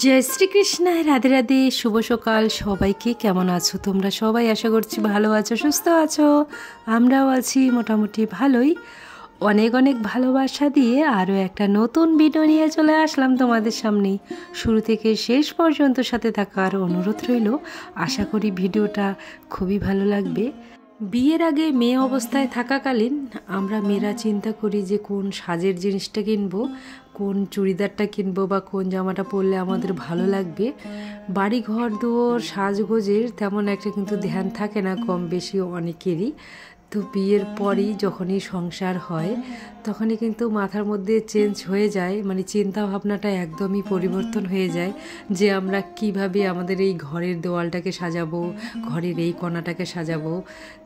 জয় শ্রীকৃষ্ণ, রাধে রাধে, শুভ সকাল সবাইকে। কেমন আছো তোমরা সবাই? আশা করছি ভালো আছো, সুস্থ আছো। আমরাও আছি মোটামুটি ভালোই। অনেক অনেক ভালোবাসা দিয়ে আরও একটা নতুন ভিডিও নিয়ে চলে আসলাম তোমাদের সামনে। শুরু থেকে শেষ পর্যন্ত সাথে থাকার অনুরোধ রইল। আশা করি ভিডিওটা খুবই ভালো লাগবে। বিয়ের আগে মেয়ে অবস্থায় থাকাকালীন আমরা মেয়েরা চিন্তা করি যে কোন সাজের জিনিসটা কিনবো, কোন চুড়িদারটা কিনবো বা কোন জামাটা পরলে আমাদের ভালো লাগবে। বাড়ি ঘর দুয়ার সাজগোজের তেমন একটা কিন্তু ধ্যান থাকে না কম বেশি অনেকেরই। তো বিয়ের পরই যখনই সংসার হয় তখনই কিন্তু মাথার মধ্যে চেঞ্জ হয়ে যায়, মানে চিন্তা ভাবনাটা একদমই পরিবর্তন হয়ে যায় যে আমরা কিভাবে আমাদের এই ঘরের দেওয়ালটাকে সাজাবো, ঘরের এই কোণাটাকে সাজাবো।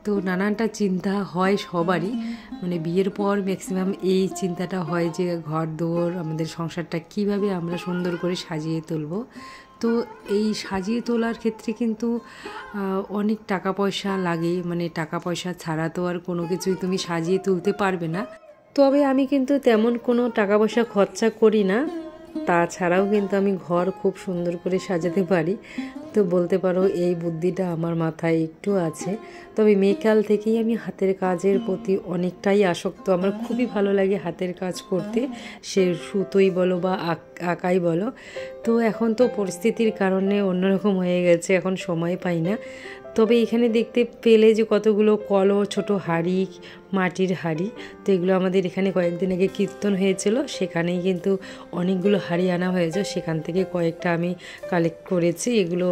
তো নানানটা চিন্তা হয় সবারই, মানে বিয়ের পর ম্যাক্সিমাম এই চিন্তাটা হয় যে ঘর দুয়ার আমাদের সংসারটা কিভাবে আমরা সুন্দর করে সাজিয়ে তুলবো। তো এই সাজিয়ে তোলার ক্ষেত্রে কিন্তু অনেক টাকা পয়সা লাগে, মানে টাকা পয়সা ছাড়া তো আর কোনো কিছুই তুমি সাজিয়ে তুলতে পারবে না। তবে আমি কিন্তু তেমন কোনো টাকা পয়সা খরচা করি না, তাছাড়াও কিন্তু আমি ঘর খুব সুন্দর করে সাজাতে পারি। তো বলতে পারো এই বুদ্ধিটা আমার মাথায় একটু আছে। তবে মেয়েকাল থেকেই আমি হাতের কাজের প্রতি অনেকটাই আসক্ত। আমার খুবই ভালো লাগে হাতের কাজ করতে, সে সুতোই বলো বা আঁকাই বলো। তো এখন তো পরিস্থিতির কারণে অন্যরকম হয়ে গেছে, এখন সময় পাই না। তবে এখানে দেখতে পেলে যে কতগুলো কলস, ছোট হাঁড়ি, মাটির হাঁড়ি। তো এগুলো আমাদের এখানে কয়েকদিন আগে কীর্তন হয়েছিল, সেখানেই কিন্তু অনেকগুলো হাঁড়ি আনা হয়েছে। সেখান থেকে কয়েকটা আমি কালেক্ট করেছি। এগুলো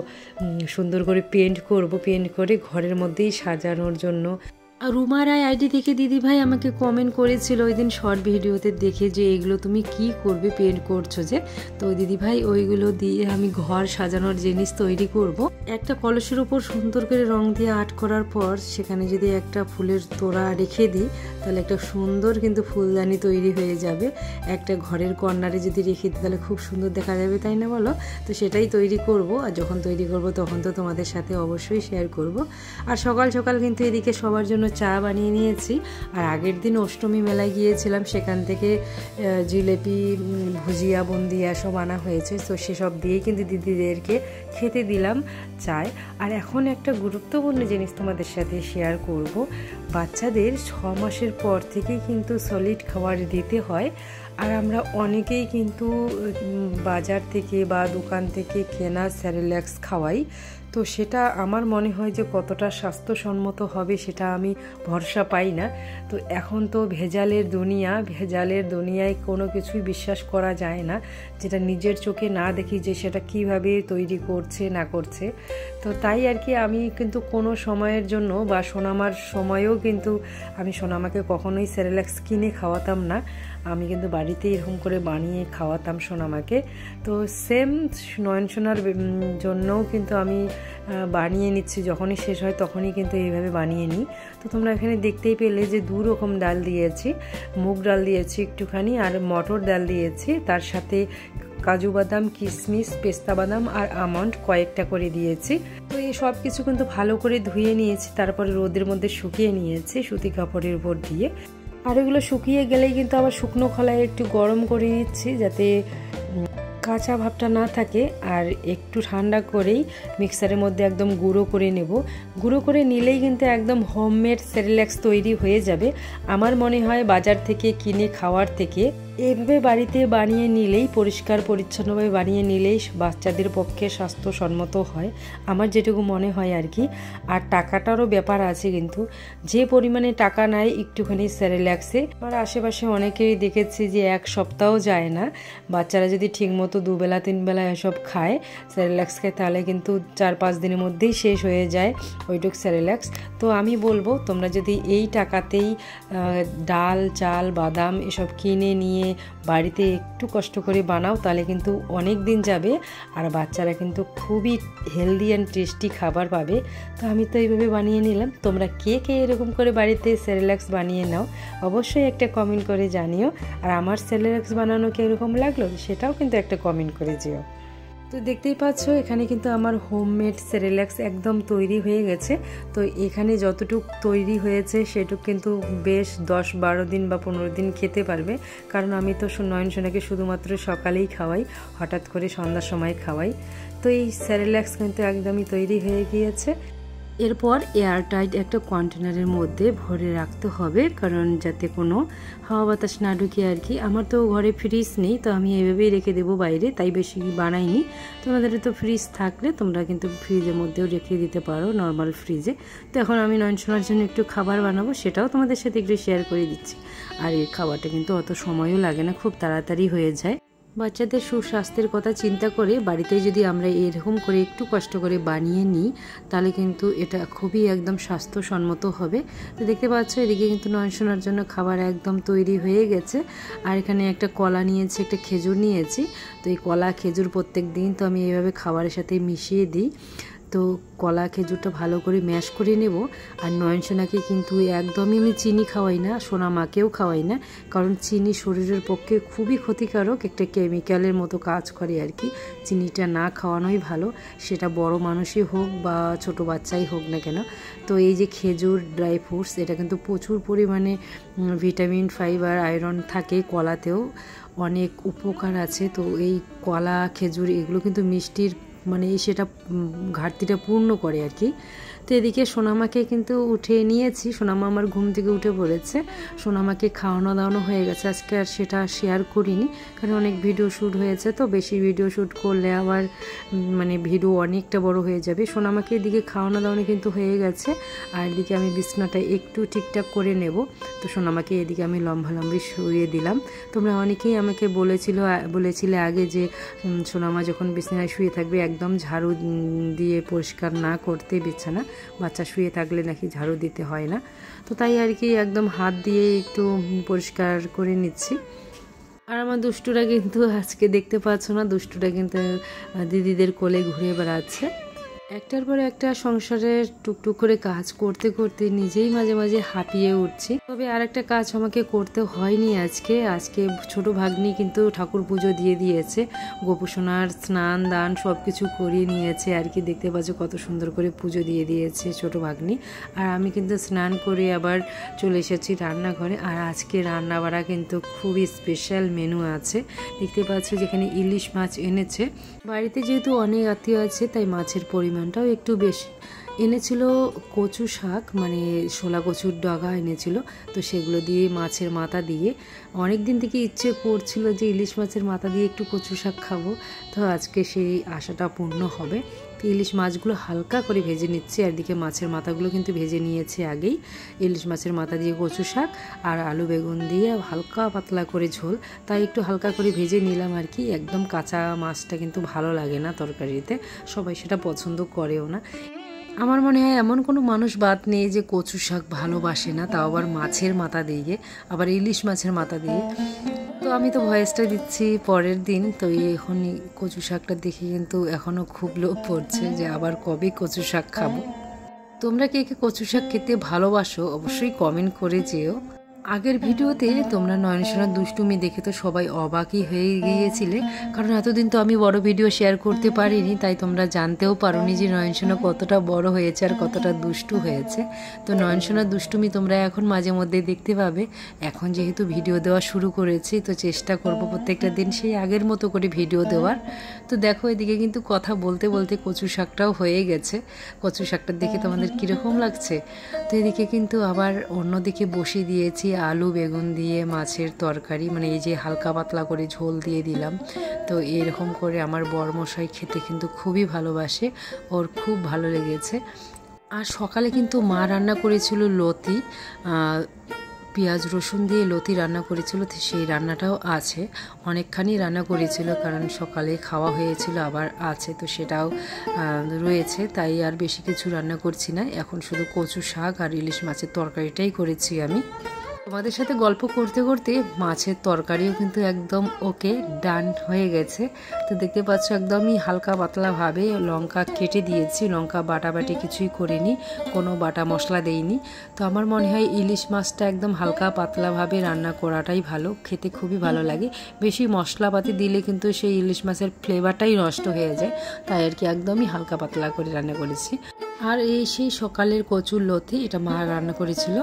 সুন্দর করে পেন্ট করব, পেন্ট করে ঘরের মধ্যেই সাজানোর জন্য। রুমা রায় আইডি থেকে দিদিভাই আমাকে কমেন্ট করেছিল ওই দিন শর্ট ভিডিওতে দেখে যে এগুলো তুমি কি করবে, পেন্ট করছো যে। তো দিদিভাই ওইগুলো দিয়ে আমি ঘর সাজানোর জিনিস তৈরি করব। একটা কলসের উপর সুন্দর করে রং দিয়ে আর্ট করার পর সেখানে যদি একটা ফুলের তোড়া রেখে দিই তাহলে একটা সুন্দর কিন্তু ফুলদানি তৈরি হয়ে যাবে। একটা ঘরের কর্নারে যদি রেখে দিই তাহলে খুব সুন্দর দেখা যাবে, তাই না বলো? তো সেটাই তৈরি করব, আর যখন তৈরি করব তখন তো তোমাদের সাথে অবশ্যই শেয়ার করব। আর সকাল সকাল কিন্তু এদিকে সবার জন্য চা বানিয়ে নিয়েছি। আর আগের দিন অষ্টমী মেলায় গিয়েছিলাম, সেখান থেকে জিলেপি, ভুজিয়া, বুন্দিয়া সব আনা হয়েছে। তো সেসব দিয়েই কিন্তু দিদিদেরকে খেতে দিলাম চায়। আর এখন একটা গুরুত্বপূর্ণ জিনিস তোমাদের সাথে শেয়ার করব। বাচ্চাদের 6 মাসের পর থেকেই কিন্তু সলিড খাবার দিতে হয়। আর আমরা অনেকেই কিন্তু বাজার থেকে বা দোকান থেকে কেনা স্যারেল্যাক্স খাওয়াই। তো সেটা আমার মনে হয় যে কতটা স্বাস্থ্যসম্মত হবে সেটা আমি ভরসা পাই না। তো এখন তো ভেজালের দুনিয়ায় কোনো কিছুই বিশ্বাস করা যায় না, যেটা নিজের চোখে না দেখি যে সেটা কিভাবে তৈরি করছে না করছে। তো তাই আর কি আমি কিন্তু কোনো সময়ের জন্য বা সোনামার সময়ও কিন্তু আমি সোনামাকে কখনোই স্যারেল্যাক্স কিনে খাওয়াতাম না। আমি কিন্তু বাড়িতে এরকম করে বানিয়ে খাওয়াতাম সোনামাকে। তো সেম নয়নসোনার জন্যও কিন্তু আমি বানিয়ে নিচ্ছি, যখনই শেষ হয় তখনই কিন্তু এইভাবে বানিয়ে নিই। তো তোমরা এখানে দেখতেই পেলে যে 2 রকম ডাল দিয়েছি, মুগ ডাল দিয়েছি একটুখানি আর মটর ডাল দিয়েছি। তার সাথে কাজু বাদাম, কিশমিশ, পেস্তা বাদাম আর আমন্ড কয়েকটা করে দিয়েছি। তো এই সব কিছু কিন্তু ভালো করে ধুয়ে নিয়েছি, তারপরে রোদের মধ্যে শুকিয়ে নিয়েছি সুতি কাপড়ের উপর দিয়ে। আর এগুলো শুকিয়ে গেলেই কিন্তু আবার শুকনো খোলায় একটু গরম করে নিচ্ছি যাতে কাঁচা ভাবটা না থাকে। আর একটু ঠান্ডা করেই মিক্সারের মধ্যে একদম গুঁড়ো করে নেব। গুঁড়ো করে নিলেই কিন্তু একদম হোমমেড স্যারেল্যাক্স তৈরি হয়ে যাবে। আমার মনে হয় বাজার থেকে কিনে খাওয়ার থেকে এইভাবে বাড়িতে বানিয়ে নিলেই, পরিষ্কার পরিচ্ছন্নভাবে বানিয়ে নিলেই বাচ্চাদের পক্ষে স্বাস্থ্যসম্মত হয়, আমার যেটুকু মনে হয় আর কি। আর টাকাটারও ব্যাপার আছে, কিন্তু যে পরিমাণে টাকা নেয় একটুখানি স্যারেল্যাক্সে, আমার আশেপাশে অনেকেই দেখেছি যে 1 সপ্তাহ যায় না বাচ্চারা যদি ঠিকমতো 2 বেলা 3 বেলা এসব খায়, স্যারেল্যাক্স খায়, তাহলে কিন্তু 4-5 দিনের মধ্যেই শেষ হয়ে যায় ওইটুক স্যারেল্যাক্স। তো আমি বলবো তোমরা যদি এই টাকাতেই ডাল, চাল, বাদাম এসব কিনে নিয়ে বাড়িতে একটু কষ্ট করে বানাও তাহলে কিন্তু অনেক দিন যাবে আর বাচ্চারা কিন্তু খুবই হেলদি অ্যান্ড টেস্টি খাবার পাবে। তো আমি তো এইভাবে বানিয়ে নিলাম। তোমরা কে কে এরকম করে বাড়িতে স্যারেল্যাক্স বানিয়ে নাও অবশ্যই একটা কমেন্ট করে জানিও। আর আমার স্যারেল্যাক্স বানানো কীরকম লাগলো সেটাও কিন্তু একটা কমেন্ট করে যেও। তো দেখতেই পাচ্ছ এখানে কিন্তু আমার হোমমেড সেরেল্যাক্স একদম তৈরি হয়ে গেছে। তো এখানে যতটুকু তৈরি হয়েছে সেটুকু কিন্তু বেশ 10-12 দিন বা 15 দিন খেতে পারবে, কারণ আমি তো নয়নসোনাকে শুধুমাত্র সকালেই খাওয়াই, হঠাৎ করে সন্ধ্যার সময় খাওয়াই। তো এই সেরেল্যাক্স কিন্তু একদমই তৈরি হয়ে গিয়েছে। এরপর এয়ারটাইট একটা কন্টেনারের মধ্যে ভরে রাখতে হবে, কারণ যাতে কোনো হাওয়া বাতাস না ঢুকে আর কি। আমার তো ঘরে ফ্রিজ নেই, তো আমি এভাবেই রেখে দেবো বাইরে, তাই বেশি বানাইনি। তোমাদের তো ফ্রিজ থাকলে তোমরা কিন্তু ফ্রিজের মধ্যেও রেখে দিতে পারো, নর্মাল ফ্রিজে। তো এখন আমি নয়নসোনার জন্য একটু খাবার বানাবো, সেটাও তোমাদের সাথে একটু শেয়ার করে দিচ্ছি। আর এই খাবারটা কিন্তু অত সময়ও লাগে না, খুব তাড়াতাড়ি হয়ে যায়। বাচ্চাদের সুস্বাস্থ্যের কথা চিন্তা করে বাড়িতে যদি আমরা এরকম করে একটু কষ্ট করে বানিয়ে নিই, তাহলে কিন্তু এটা খুবই একদম স্বাস্থ্যসম্মত হবে। তো দেখতে পাচ্ছ এদিকে কিন্তু নয়নসোনার জন্য খাবার একদম তৈরি হয়ে গেছে। আর এখানে একটা কলা নিয়েছি, একটা খেজুর নিয়েছি। তো এই কলা খেজুর প্রত্যেক দিন তো আমি এইভাবে খাবারের সাথে মিশিয়ে দিই। তো কলা খেজুরটা ভালো করে ম্যাশ করে নেব। আর নয়নসোনাকে কিন্তু একদমই আমি চিনি খাওয়াই না, সোনা মাকেও খাওয়াই না, কারণ চিনি শরীরের পক্ষে খুবই ক্ষতিকারক, একটা কেমিক্যালের মতো কাজ করে আর কি। চিনিটা না খাওয়ানোই ভালো, সেটা বড় মানুষই হোক বা ছোট বাচ্চাই হোক না কেন। তো এই যে খেজুর ড্রাই ফ্রুটস, এটা কিন্তু প্রচুর পরিমাণে ভিটামিন, ফাইবার, আয়রন থাকে। কলাতেও অনেক উপকার আছে। তো এই কলা খেজুর এগুলো কিন্তু মিষ্টির মানে সেটা ঘাটতিটা পূর্ণ করে আর কি। তো এদিকে সোনামাকে কিন্তু উঠিয়ে নিয়েছি, সোনামা আমার ঘুম থেকে উঠে পড়েছে। সোনামাকে খাওয়ানো দাওয়ানো হয়ে গেছে। আজকে আর সেটা শেয়ার করিনি, কারণ অনেক ভিডিও শ্যুট হয়েছে, তো বেশি ভিডিও শ্যুট করলে আবার মানে ভিডিও অনেকটা বড় হয়ে যাবে। সোনামাকে এদিকে খাওয়ানো দাওয়ানো কিন্তু হয়ে গেছে। আর এদিকে আমি বিছানাটা একটু ঠিকঠাক করে নেব। তো সোনামাকে এদিকে আমি লম্বালম্বি শুয়ে দিলাম। তোমরা অনেকেই আমাকে বলেছিলে আগে যে সোনামা যখন বিছানায় শুয়ে থাকবে একদম ঝাড়ু দিয়ে পরিষ্কার না করতে বিছানা, বাচ্চা শুয়ে থাকলে নাকি ঝাড়ু দিতে হয় না। তো তাই আর কি একদম হাত দিয়ে একটু পরিষ্কার করে নিচ্ছি। আর আমার দুষ্টুরা কিন্তু আজকে দেখতে পাচ্ছ না, দুষ্টুরা কিন্তু দিদিদের কোলে ঘুরে বেড়াচ্ছে। একটার পর একটা সংসারে টুকটুক করে কাজ করতে করতে নিজেই মাঝে মাঝে হাঁপিয়ে উঠছি। তবে আর একটা কাজ আমাকে করতে হয়নি আজকে ছোট ভাগ্নি কিন্তু ঠাকুর পুজো দিয়ে দিয়েছে, গোপুসোনার স্নান দান সব কিছু করিয়ে নিয়েছে আর কি। দেখতে পাচ্ছ কত সুন্দর করে পুজো দিয়ে দিয়েছে ছোট ভাগ্নি। আর আমি কিন্তু স্নান করে আবার চলে এসেছি রান্নাঘরে। আর আজকে রান্না বাড়া কিন্তু খুবই স্পেশাল মেনু আছে। দেখতে পাচ্ছ যেখানে ইলিশ মাছ এনেছে বাড়িতে, যেহেতু অনেক আত্মীয় আছে তাই মাছের পরিমাণটাও একটু বেশি। এনেছিল কচু শাক, মানে শোলা কচুর ডগা এনেছিল, তো সেগুলো দিয়ে মাছের মাথা দিয়ে অনেক দিন থেকে ইচ্ছে করছিল যে ইলিশ মাছের মাথা দিয়ে একটু কচু শাক খাবো। তো আজকে সেই আশাটা পূর্ণ হবে। তো ইলিশ মাছগুলো হালকা করে ভেজে নিচ্ছি, আর দিকে মাছের মাথাগুলো কিন্তু ভেজে নিয়েছে আগেই। ইলিশ মাছের মাথা দিয়ে কচু শাক আর আলু বেগুন দিয়ে হালকা পাতলা করে ঝোল, তাই একটু হালকা করে ভেজে নিলাম আর কি। একদম কাঁচা মাছটা কিন্তু ভালো লাগে না তরকারিতে, সবাই সেটা পছন্দ করেও না। আমার মনে হয় এমন কোনো মানুষ বাদ নেই যে কচু শাক ভালোবাসে না, তাও আবার মাছের মাথা দিয়ে, আবার ইলিশ মাছের মাথা দিয়ে। তো আমি তো ভয়েসটা দিচ্ছি পরের দিন, তো এখনই কচু শাকটা দেখে কিন্তু এখনও খুব লোভ পড়ছে যে আবার কবে কচু শাক খাবো। তোমরা কে কে কচু শাক খেতে ভালোবাসো অবশ্যই কমেন্ট করে যেও। আগের ভিডিওতে তোমরা নয়নসোনার দুষ্টুমি দেখে তো সবাই অবাকই হয়ে গিয়েছিলে, কারণ এতদিন তো আমি বড় ভিডিও শেয়ার করতে পারিনি, তাই তোমরা জানতেও পারোনি যে নয়নসোনা কতটা বড় হয়েছে আর কতটা দুষ্টু হয়েছে। তো নয়নসোনার দুষ্টুমি তোমরা এখন মাঝে মধ্যে দেখতে পাবে। এখন যেহেতু ভিডিও দেওয়া শুরু করেছি, তো চেষ্টা করব প্রত্যেকটা দিন সেই আগের মতো করে ভিডিও দেওয়ার। তো দেখো এদিকে কিন্তু কথা বলতে বলতে কচু শাকটাও হয়ে গেছে। কচু শাকটা দেখে তোমাদের কীরকম লাগছে? তো এদিকে কিন্তু আবার অন্যদিকে বসিয়ে দিয়েছি আলু বেগুন দিয়ে মাছের তরকারি, মানে এই যে হালকা পাতলা করে ঝোল দিয়ে দিলাম। তো এরকম করে আমার বরমশাই খেতে কিন্তু খুবই ভালোবাসে, ওর খুব ভালো লেগেছে। আর সকালে কিন্তু মা রান্না করেছিল লতি, পেঁয়াজ রসুন দিয়ে লতি রান্না করেছিল, তো সেই রান্নাটাও আছে, অনেকখানি রান্না করেছিল, কারণ সকালে খাওয়া হয়েছিল আবার আছে, তো সেটাও রয়েছে। তাই আর বেশি কিছু রান্না করছি না, এখন শুধু কচু শাক আর ইলিশ মাছের তরকারিটাই করেছি আমি। তোমাদের সাথে গল্প করতে করতে মাছের তরকারিও কিন্তু একদম ওকে ডান হয়ে গেছে। তো দেখতে পাচ্ছ একদমই হালকা পাতলাভাবে লঙ্কা কেটে দিয়েছি, লঙ্কা বাটাবাটি কিছুই করিনি, কোনো বাটা মশলা দেইনি। তো আমার মনে হয় ইলিশ মাছটা একদম হালকা পাতলাভাবে রান্না করাটাই ভালো, খেতে খুবই ভালো লাগে। বেশি মশলাপাতি দিলে কিন্তু সেই ইলিশ মাছের ফ্লেভারটাই নষ্ট হয়ে যায়, তাই আর কি একদমই হালকা পাতলা করে রান্না করেছি। আর এই সেই সকালের কচুর লতি, এটা মা রান্না করেছিল।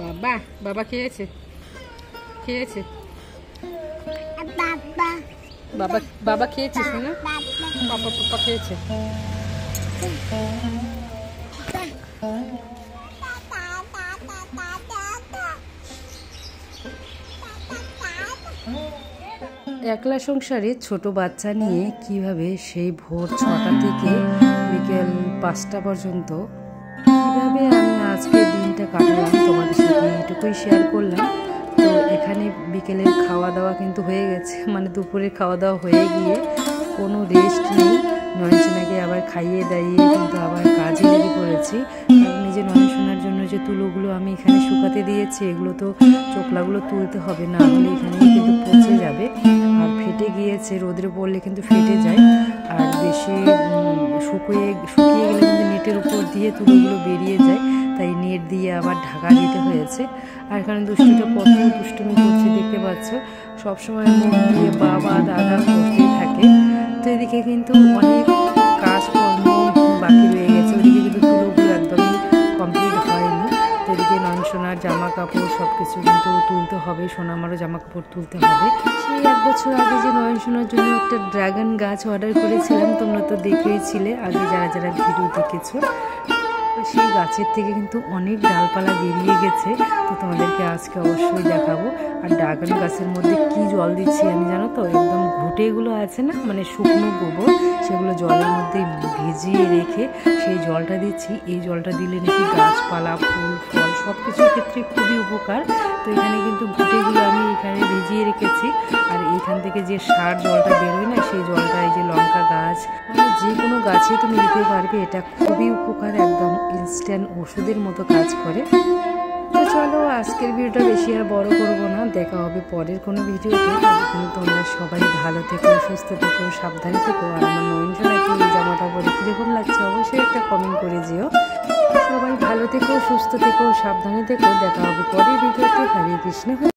বাবা বাবা খেয়েছে খেয়েছে বাবা বাবা খেয়েছিস না? পাপা পাপা খেয়েছে। একলা সংসারে ছোট বাচ্চা নিয়ে কিভাবে সেই ভোর 6টা থেকে বিকেল 5টা পর্যন্ত কিভাবে আমি আজকে দিনটা কাটালাম তোমাদের সাথে এটুকুই শেয়ার করলাম। তো এখানে বিকেলের খাওয়া দাওয়া কিন্তু হয়ে গেছে, মানে দুপুরের খাওয়া দাওয়া হয়ে গিয়ে কোনো রেস্ট নেই। নয়নসোনাকে আবার খাইয়ে দাইয়ে কিন্তু আবার কাজে লেগে পড়েছি। নিজে নয়নসোনার জন্য যে তুলোগুলো আমি এখানে শুকাতে দিয়েছি, এগুলো তো চোকলাগুলো তুলতে হবে, না হলে এখানে কিন্তু পচে যাবে। আর ফেটে গিয়েছে, রোদে পড়লে কিন্তু ফেটে যায়। আর বেশি শুকিয়ে গেলে কিন্তু নেটের উপর দিয়ে তুলোগুলো বেরিয়ে যায়, তাই নেট দিয়ে আবার ঢাকা দিতে হয়েছে। আর এখানে দুষ্টুটা কত দুষ্টুমি করছে দেখতে পাচ্ছ, সবসময় মুখ দিয়ে বাবা দাদা করতেই থাকে। তো এদিকে কিন্তু অনেক কাজকর্ম বাকি রয়ে গেছে, ওদিকে কিন্তু তুলোগুলো একদমই কমপ্লিট হয়নি। তো এদিকে নয়নসোনার জামা কাপড় সব কিছু কিন্তু তুলতে হবে, সোনামারও জামা কাপড় তুলতে হবে। সেই 1 বছর আগে যে নয়নসোনার জন্য একটা ড্রাগন গাছ অর্ডার করেছিলাম, তোমরা তো দেখেইছিলে আগে যারা যারা ভিডিও দেখেছো। সেই গাছের থেকে কিন্তু অনেক ডালপালা বেরিয়ে গেছে, তো তোমাদেরকে আজকে অবশ্যই দেখাবো। আর ড্রাগন গাছের মধ্যে কি জল দিচ্ছি আমি জানো তো, একদম ঘুঁটেগুলো আছে না, মানে শুকনো গোবর, সেগুলো জলের মধ্যে ভিজিয়ে রেখে সেই জলটা দিচ্ছি। এই জলটা দিলে নাকি গাছপালা ফুল ফল সব কিছুর ক্ষেত্রে খুবই উপকার। তো এখানে কিন্তু ঘুঁটেগুলো আমি এখানে ভিজিয়ে রেখেছি। আর এইখান থেকে যে সার জলটা বেরোয় না, সেই জলটা এই যে লঙ্কা গাছ, মানে যে কোনো গাছে তুমি দিতে পারবে, এটা খুবই উপকার, একদম ইনস্ট্যান্ট ওষুধের মতো কাজ করে। তো চলো আজকের ভিডিওটা বেশি আর বড় করবো না, দেখা হবে পরের কোনো ভিডিওতে। ততক্ষণ তোমরা সবাই ভালো থেকো, সুস্থ থেকো, সাবধানে থেকো। আর আমার নয়নসোনাকে এই জামাটা পরে কীরকম লাগছে অবশ্যই একটা কমেন্ট করে যেও। সবাই ভালো থেকো, সুস্থ থেকো, সাবধানে থেকো। দেখা হবে পরের ভিডিওতে। হরে কৃষ্ণ।